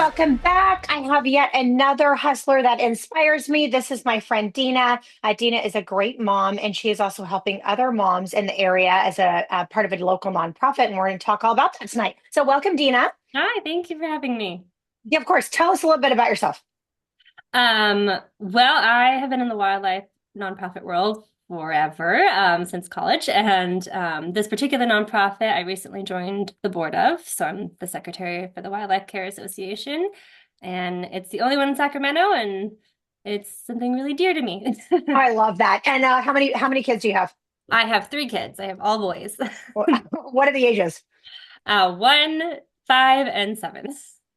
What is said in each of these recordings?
Welcome back. I have yet another hustler that inspires me. This is my friend Dina. Dina is a great mom, and she is also helping other moms in the area as a part of a local nonprofit. And we're going to talk all about that tonight. So, welcome, Dina. Hi, thank you for having me. Yeah, of course. Tell us a little bit about yourself. Well, I have been in the wildlife nonprofit world forever, since college, and this particular nonprofit I recently joined the board of. So I'm the secretary for the Wildlife Care Association, and it's the only one in Sacramento, and it's something really dear to me. I love that. And how many kids do you have? I have three kids. I have all boys. What are the ages? 1, 5, and 7.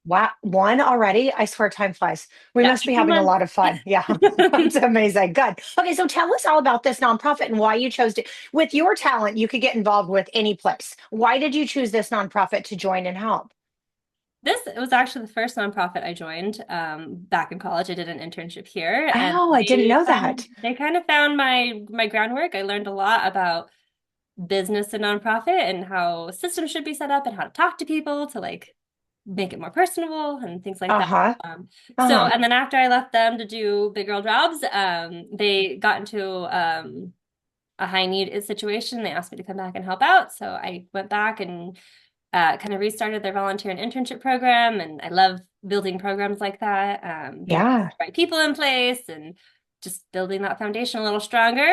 Wow, one already? I swear time flies. We Yeah, must be 2 having a months. lot of fun. Yeah, that's amazing. Good. Okay, so tell us all about this nonprofit and why you chose to. With your talent, you could get involved with any place. Why did you choose this nonprofit to join and help? This was actually the first nonprofit I joined back in college. I did an internship here, and Oh, I didn't know that. they kind of found my groundwork. I learned a lot about business and nonprofit and how systems should be set up and how to talk to people to like make it more personable and things like that. Uh-huh. So, Uh-huh. and then after I left them to do big girl jobs, they got into a high need situation. They asked me to come back and help out. So I went back and kind of restarted their volunteer and internship program. And I love building programs like that, getting Yeah. the right people in place and just building that foundation a little stronger.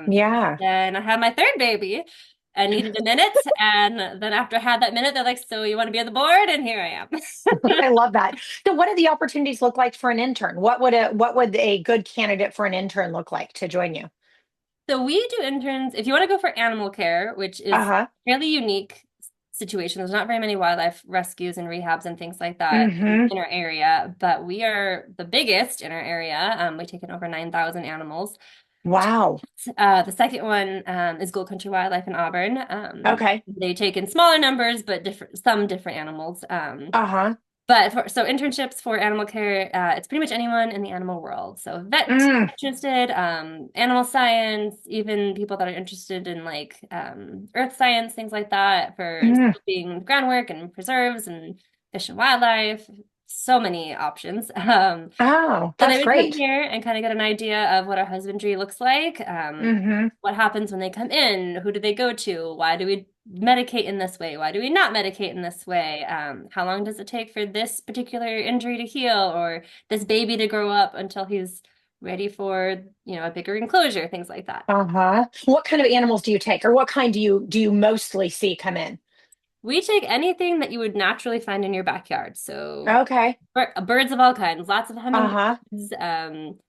Yeah. Then I had my third baby. I needed a minute. And then after I had that minute, they're like, so you want to be on the board? And here I am. I love that. So what do the opportunities look like for an intern? What would a good candidate for an intern look like to join you? So we do interns, if you want to go for animal care, which is Uh-huh. a fairly unique situation. There's not very many wildlife rescues and rehabs and things like that Mm-hmm. in our area, but we are the biggest in our area. We take in over 9,000 animals. Wow. The second one is Gold Country Wildlife in Auburn. Okay. They take in smaller numbers, but some different animals. Uh-huh. So internships for animal care, it's pretty much anyone in the animal world. So vet Mm, interested, animal science, even people that are interested in like earth science, things like that for mm. being groundwork and preserves and fish and wildlife. So many options. Oh, So they that's would come great. here and kind of get an idea of what our husbandry looks like. Mm-hmm. What happens when they come in? Who do they go to? Why do we medicate in this way? Why do we not medicate in this way? How long does it take for this particular injury to heal or this baby to grow up until he's ready for, a bigger enclosure, things like that. Uh-huh. What kind of animals do you take, or what kind do you mostly see come in? We take anything that you would naturally find in your backyard. So Okay. birds of all kinds, lots of Uh-huh. hummingbirds,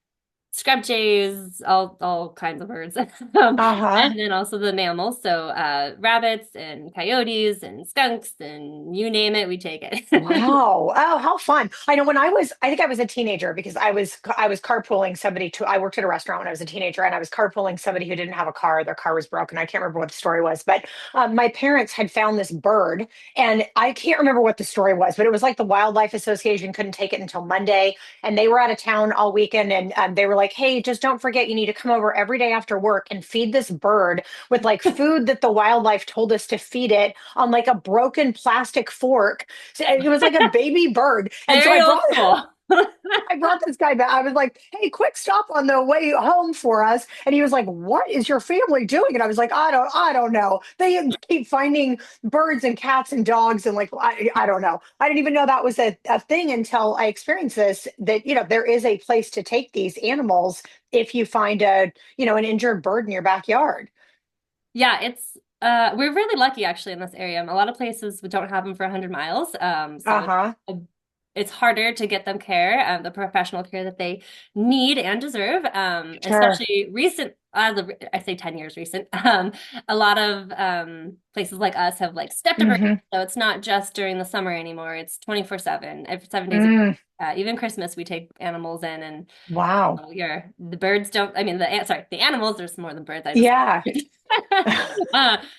scrub jays, all kinds of birds. Uh-huh. And then also the mammals, so rabbits and coyotes and skunks and you name it, we take it. Wow. Oh, how fun. I know I think I was a teenager because I was carpooling somebody I worked at a restaurant when I was a teenager and I was carpooling somebody who didn't have a car. Their car was broken. I can't remember what the story was, but my parents had found this bird and I can't remember what the story was, but it was like the Wildlife Association couldn't take it until Monday and they were out of town all weekend and they were like, "Hey, just don't forget you need to come over every day after work and feed this bird with like food that the wildlife told us to feed it on like a broken plastic fork." So it was like a baby bird. And so Very I old brought school. I brought this guy back. I was like, "Hey, quick stop on the way home for us." And he was like, "What is your family doing?" And I was like, "I don't know. They keep finding birds and cats and dogs and like I don't know. I didn't even know that was a thing until I experienced this that there is a place to take these animals if you find an injured bird in your backyard." Yeah, we're really lucky actually in this area. A lot of places don't have them for 100 miles. So Uh-huh. it's harder to get them care, the professional care that they need and deserve. Sure. Especially recent, I say 10 years recent. A lot of places like us have like stepped up our game. Hmm. So it's not just during the summer anymore. It's 24/7, every 7 days a week. Mm, Even Christmas, we take animals in, and wow. the birds don't. I mean, the animals. There's more than birds. I just Yeah.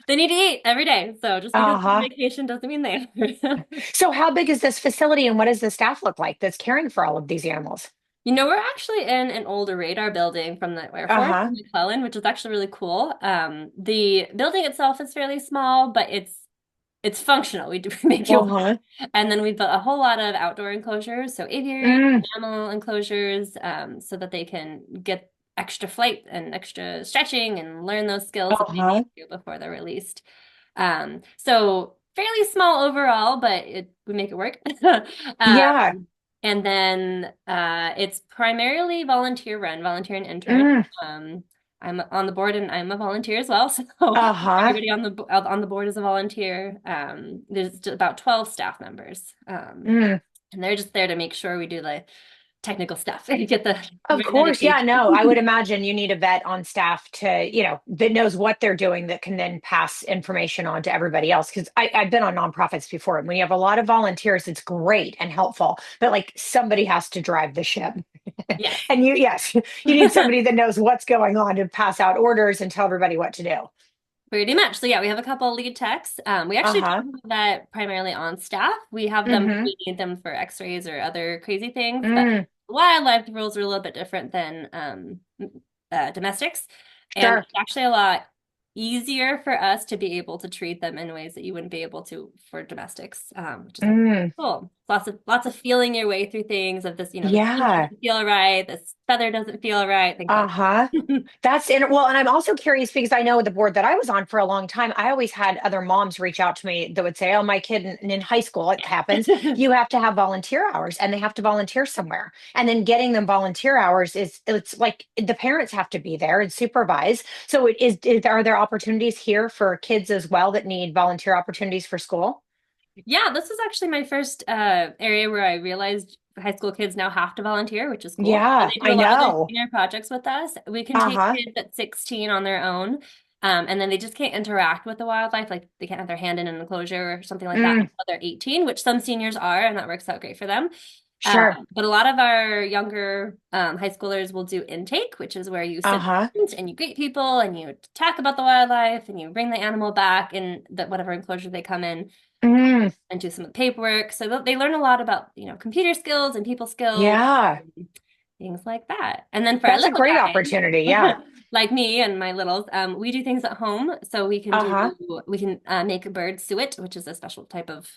they need to eat every day. So just because they're on Uh-huh. vacation doesn't mean they are. So how big is this facility and what does the staff look like that's caring for all of these animals? We're actually in an older radar building from the Air Force Uh-huh. in McClellan, which is actually really cool. The building itself is fairly small, but it's it's functional. We do make it work. Uh-huh. And then we built a whole lot of outdoor enclosures, so aviary, Mm, animal enclosures, so that they can get extra flight and extra stretching and learn those skills that they uh-huh. need to before they're released. So fairly small overall, but we make it work. Yeah. And then it's primarily volunteer run, volunteer and intern. Mm, I'm on the board and I'm a volunteer as well. So uh-huh. everybody on the board is a volunteer. There's about 12 staff members. Mm. And they're just there to make sure we do the technical stuff and get the Of right course. Yeah, no, I would medication. imagine you need a vet on staff to, that knows what they're doing that can then pass information on to everybody else. Because I've been on nonprofits before, and when you have a lot of volunteers, it's great and helpful, but like somebody has to drive the ship. Yes. And yes, you need somebody that knows what's going on to pass out orders and tell everybody what to do. Pretty much. So yeah, we have a couple lead techs. We actually Uh-huh. don't have that primarily on staff. We have them if Mm-hmm. we need them for x-rays or other crazy things, but Mm, wildlife rules are a little bit different than domestics. And sure. it's actually a lot easier for us to be able to treat them in ways that you wouldn't be able to for domestics, which is Mm, cool. Lots of feeling your way through things of this, the skin yeah. doesn't feel right, this feather doesn't feel right, things like Uh-huh. that. Well, and I'm also curious because I know the board that I was on for a long time, I always had other moms reach out to me that would say, "Oh, my kid in high school, it happens. You have to have volunteer hours and they have to volunteer somewhere." And then getting them volunteer hours it's like the parents have to be there and supervise. So are there opportunities here for kids as well that need volunteer opportunities for school? Yeah, this was actually my first area where I realized high school kids now have to volunteer, which is cool. And Yeah, they do I a lot of their know. senior projects with us. We can take Uh-huh. kids at 16 on their own, and then they just can't interact with the wildlife. Like they can't have their hand in an enclosure or something like that Mm, until they're 18, which some seniors are, and that works out great for them. sure. But a lot of our younger high schoolers will do intake, which is where you sit Uh-huh. and you greet people and you talk about the wildlife and you bring the animal back in whatever enclosure they come in Mm, and do some paperwork. So they learn a lot about, computer skills and people skills, yeah. things like that. And then for our That's a little great opportunity. Yeah. guys, like me and my littles, we do things at home. So Uh-huh. we can make a bird suet, which is a special type of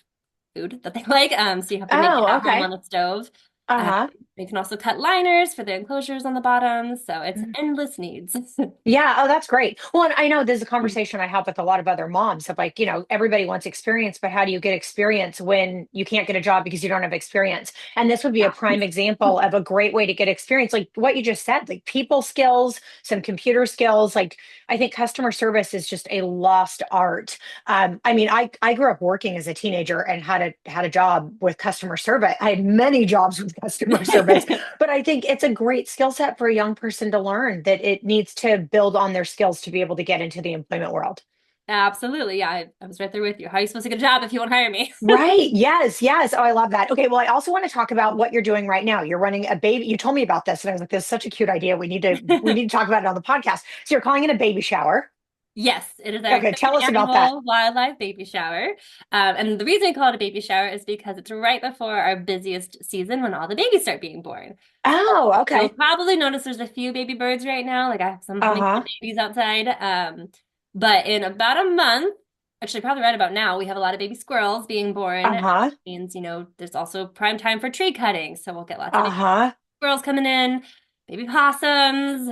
food that they like. So you have to make it Oh, at home okay. on the stove. Um, Uh-huh. you can also cut liners for the enclosures on the bottom. So it's endless needs. Yeah, oh, that's great. Well, and I know this is a conversation I have with a lot of other moms of like, everybody wants experience, but how do you get experience when you can't get a job because you don't have experience? And this would be a Yeah. prime example of a great way to get experience. Like what you just said, like people skills, some computer skills. Like I think customer service is just a lost art. I mean, I grew up working as a teenager and had a job with customer service. I had many jobs with customer service, but I think it's a great skill set for a young person to learn that it needs to build on their skills to be able to get into the employment world. Absolutely. Yeah, I was right there with you. How are you supposed to get a job if you won't hire me? Right. Yes. Yes. Oh, I love that. Okay. Well, I also want to talk about what you're doing right now. You're running a baby. You told me about this, and I was like, "This is such a cute idea. We need to talk about it on the podcast." So you're calling it a baby shower. Yes, it is our Okay. third Tell us about that. annual wildlife baby shower. And the reason we call it a baby shower is because it's right before our busiest season when all the babies start being born. Oh, You'll okay. probably notice there's a few baby birds right now. Like I have some humming Uh-huh. babies outside. But in about a month, actually probably right about now, we have a lot of baby squirrels being born. Uh-huh. Means, there's also prime time for tree cutting. So we'll get lots of baby Uh-huh. squirrels coming in, baby possums,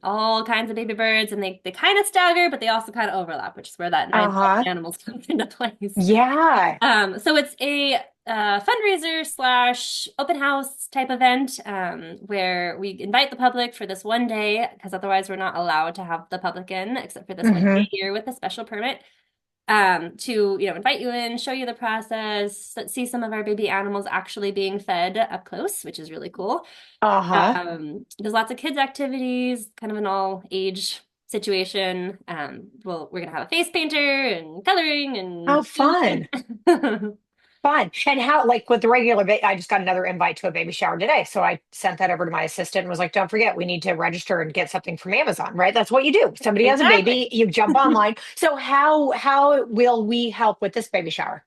all kinds of baby birds, and they kind of stagger, but they also kind of overlap, which is where that 9,000 Uh-huh. animals comes into place. Yeah. So it's a fundraiser slash open house type event where we invite the public for this one day, because otherwise we're not allowed to have the public in except for this one day Mm-hmm. a year with a special permit. To invite you in, show you the process, see some of our baby animals actually being fed up close, which is really cool. Uh-huh. There's lots of kids activities, kind of an all age situation. We're gonna have a face painter and coloring How and fun. food. Fun. And how, like with the I just got another invite to a baby shower today. So I sent that over to my assistant and was like, don't forget, we need to register and get something from Amazon, right? That's what you do. Somebody has a Exactly. baby, you jump online. So how will we help with this baby shower?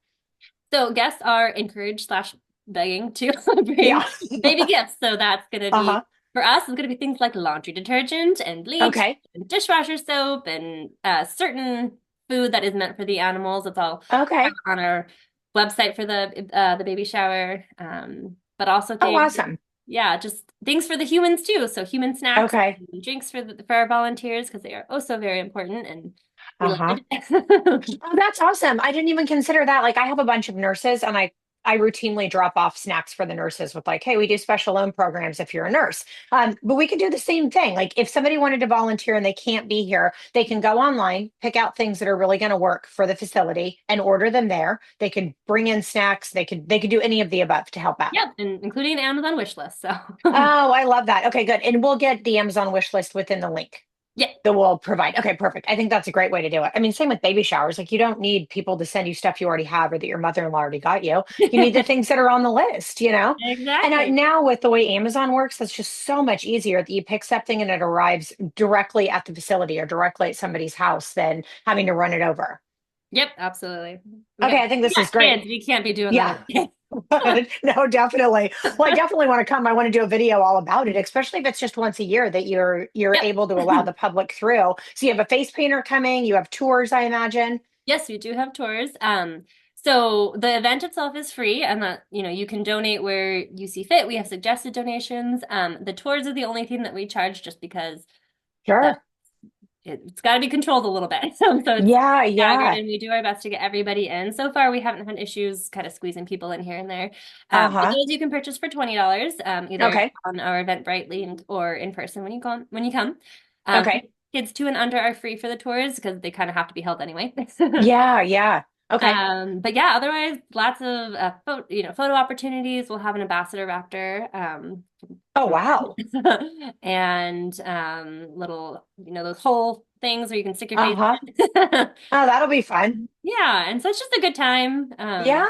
So guests are encouraged slash begging to bring Yeah. baby gifts. So that's gonna Uh-huh. be for us, it's gonna be things like laundry detergent and bleach Okay. and dishwasher soap and certain food that is meant for the animals. It's all Okay. on our website for the baby shower. But also Oh, things, awesome. yeah, just things for the humans too. So human snacks Okay. and drinks for our volunteers because they are oh so very important and Uh-huh. beloved. Oh, that's awesome. I didn't even consider that. Like I have a bunch of nurses and I routinely drop off snacks for the nurses with like, hey, we do special loan programs if you're a nurse. But we could do the same thing. Like if somebody wanted to volunteer and they can't be here, they can go online, pick out things that are really going to work for the facility and order them there. They could bring in snacks. They could do any of the above to help out. Yep, and including an Amazon wish list. So Oh, I love that. Okay, good. And we'll get the Amazon wish list within the link yeah. that we'll provide. Okay, perfect. I think that's a great way to do it. I mean, same with baby showers. Like, you don't need people to send you stuff you already have or that your mother-in-law already got you. You need the things that are on the list, you know? And Exactly. now with the way Amazon works, that's just so much easier that you pick something and it arrives directly at the facility or directly at somebody's house than having to run it over. Yep, absolutely. Okay, I think We this is got great. kids. We can't be doing that Yeah. every day. No, definitely. Well, I definitely want to come. I want to do a video all about it, especially if it's just once a year that you're Yep. able to allow the public through. So you have a face painter coming, you have tours, I imagine. Yes, we do have tours. So the event itself is free and that, you can donate where you see fit. We have suggested donations. The tours are the only thing that we charge just because that Sure. it's got to be controlled a little bit. So it's Yeah, staggered yeah. and we do our best to get everybody in. So far, we haven't had issues kind of squeezing people in here and there. But Uh-huh. those you can purchase for $20, either Okay. on our Eventbrite link or in person when you come. Okay. Kids 2 and under are free for the tours because they kind of have to be held anyway. Yeah, yeah. Okay. But yeah, otherwise, lots of photo opportunities. We'll have an ambassador raptor, Oh, from wow. and little, those whole things where you can stick your face Uh-huh. in. Oh, that'll be fun. Yeah, and so it's just a good time. Yeah.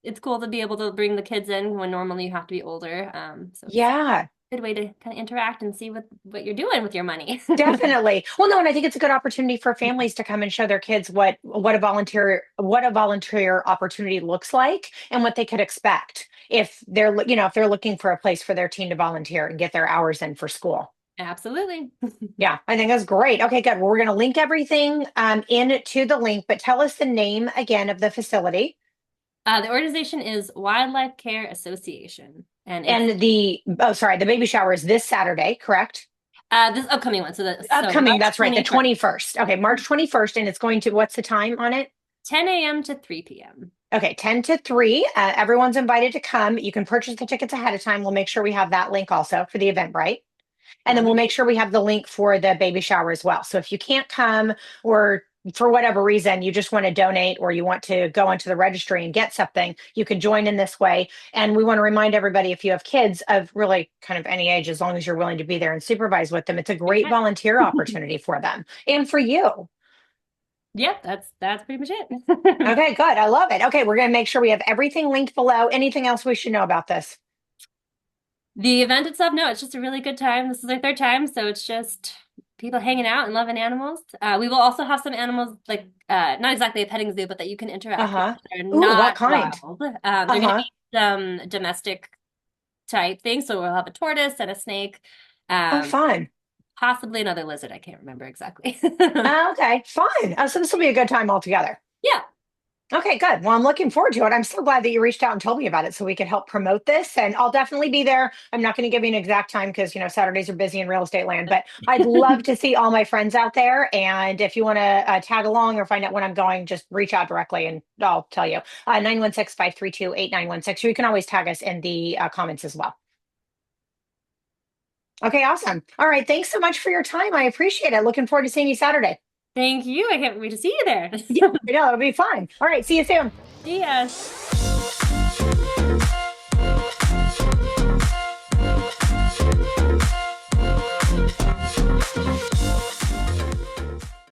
It's cool to be able to bring the kids in when normally you have to be older. So it's Yeah. a good way to kind of interact and see what you're doing with your money. Definitely. Well, no, and I think it's a good opportunity for families to come and show their kids what a volunteer opportunity looks like and what they could expect if they're looking for a place for their teen to volunteer and get their hours in for school. Absolutely. Yeah, I think that's great. Okay, good. Well, we're going to link everything into the link, but tell us the name again of the facility The organization is Wildlife Care Association, and it's and the baby shower is this Saturday, correct? this upcoming one. So Upcoming, March that's right, the 21st, 21st. Okay, March 21st, and it's going to, what's the time on it? 10 a.m. to 3 p.m. Okay, 10 to 3. Everyone's invited to come. You can purchase the tickets ahead of time. We'll make sure we have that link also for the Eventbrite. And then we'll Wonderful. make sure we have the link for the baby shower as well. So if you can't come or for whatever reason you just want to donate or you want to go into the registry and get something, you can join in this way. And we want to remind everybody if you have kids of really kind of any age, as long as you're willing to be there and supervise with them, it's a great volunteer opportunity for them and for you. Yep, that's pretty much it. Okay, good. I love it. Okay, we're going to make sure we have everything linked below. Anything else we should know about this? The event itself, no, it's just a really good time. This is our third time, so it's just people hanging out and loving animals. We will also have some animals like not exactly a petting zoo, but that you can interact with Uh-huh. that are Ooh, what not kind? wild. They're going to Uh-huh. be some domestic type things. So we'll have a tortoise and a snake, Oh, um, fun. possibly another lizard. I can't remember exactly. Okay, fun. So this will be a good time altogether. Yeah. Okay, good. Well, I'm looking forward to it. I'm so glad that you reached out and told me about it so we could help promote this. And I'll definitely be there. I'm not going to give you an exact time because, Saturdays are busy in real estate land, but I'd love to see all my friends out there. And if you want to tag along or find out when I'm going, just reach out directly and I'll tell you. 916-532-8916. You can always tag us in the comments as well. Okay, awesome. All right. Thanks so much for your time. I appreciate it. Looking forward to seeing you Saturday. Thank you. I can't wait to see you there. Yeah, I know it'll be fun. All right. See you soon. See ya.